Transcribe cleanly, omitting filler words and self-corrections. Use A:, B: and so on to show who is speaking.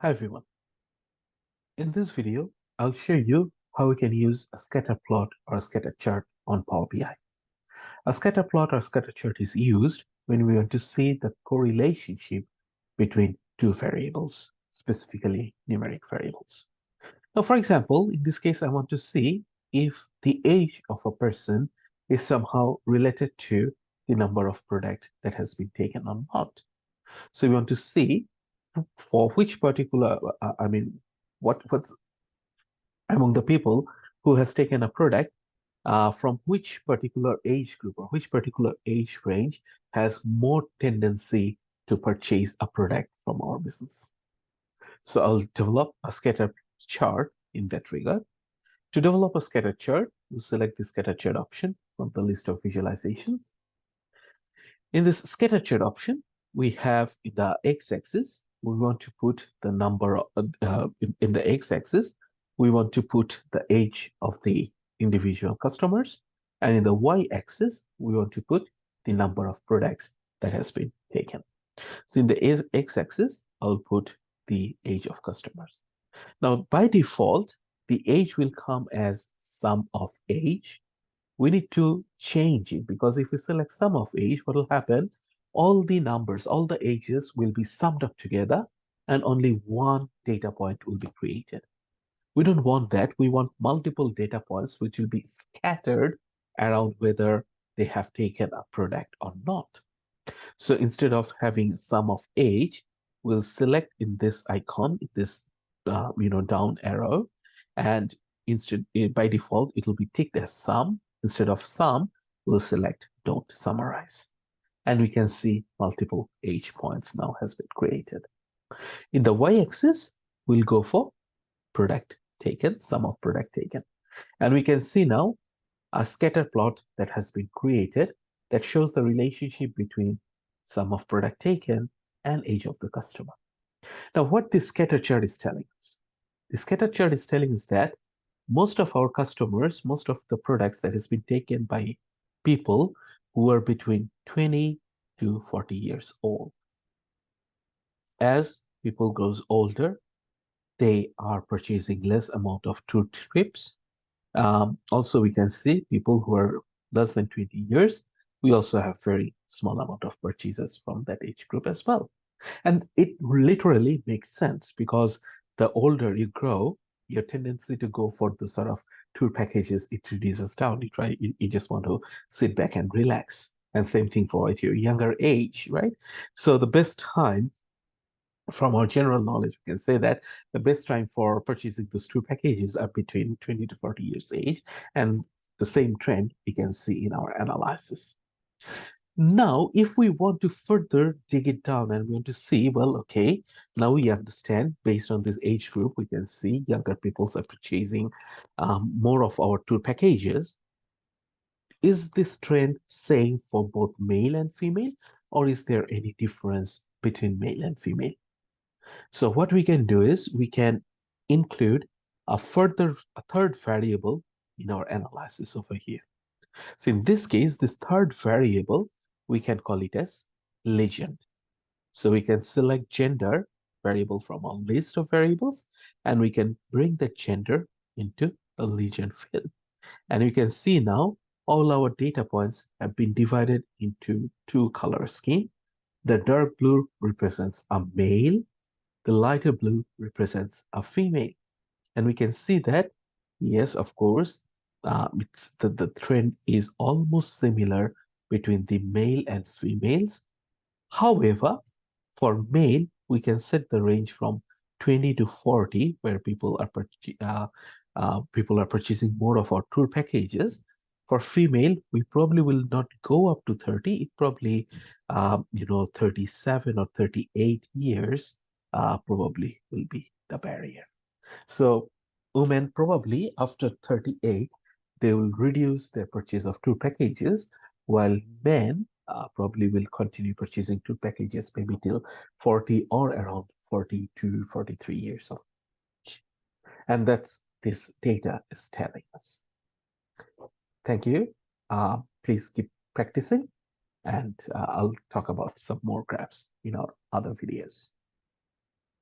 A: Hi everyone. In this video, I'll show you how we can use a scatter plot or a scatter chart on Power BI. A scatter plot or scatter chart is used when we want to see the correlationship between two variables, specifically numeric variables. Now, for example, in this case, I want to see if the age of a person is somehow related to the number of product that has been taken or not. So we want to see for which particular, what's among the people who has taken a product from which particular age group or which particular age range has more tendency to purchase a product from our business. So I'll develop a scatter chart in that regard. To develop a scatter chart, you select the scatter chart option from the list of visualizations. In this scatter chart option, we have in the x-axis, we want to put the number in the x-axis, we want to put the age of the individual customers, and in the y-axis, we want to put the number of products that has been taken. So in the x-axis, I'll put the age of customers. Now, by default, the age will come as sum of age. We need to change it because if we select sum of age, what will happen? All the numbers, all the ages will be summed up together and only one data point will be created. We don't want that. We want multiple data points which will be scattered around whether they have taken a product or not. So instead of having sum of age, we'll select in this icon, this down arrow, and instead by default it will be ticked as sum. Instead of sum, we'll select don't summarize. And we can see multiple age points now has been created. In the y-axis, we'll go for product taken, sum of product taken. And we can see now a scatter plot that has been created that shows the relationship between sum of product taken and age of the customer. Now, what this scatter chart is telling us? The scatter chart is telling us that most of our customers, most of the products that has been taken by people who are between 20 to 40 years old. As people grows older, they are purchasing less amount of tour trips. Also, we can see people who are less than 20 years, we also have very small amount of purchases from that age group as well. And it literally makes sense because the older you grow, your tendency to go for the sort of tour packages, it reduces down. You just want to sit back and relax. And same thing for at your younger age, right? So the best time, from our general knowledge, we can say that the best time for purchasing those tour packages are between 20 to 40 years age. And the same trend we can see in our analysis. Now, if we want to further dig it down and we want to see, well, okay, now we understand based on this age group, we can see younger people are purchasing more of our tour packages. Is this trend same for both male and female, or is there any difference between male and female? So what we can do is we can include a third variable in our analysis over here. So in this case, this third variable, we can call it as legend. So we can select gender variable from our list of variables, and we can bring the gender into a legend field. And you can see now all our data points have been divided into two color scheme. The dark blue represents a male, the lighter blue represents a female. And we can see that, yes, of course, it's the trend is almost similar between the male and females. However, for male, we can set the range from 20 to 40, where people are purchasing more of our tour packages. For female, we probably will not go up to 30. It probably, 37 or 38 years probably will be the barrier. So women probably after 38, they will reduce their purchase of tour packages, while men probably will continue purchasing tour packages maybe till 40 or around 42, 43 years of age. And that's this data is telling us. Thank you. Please keep practicing, and I'll talk about some more graphs in our other videos.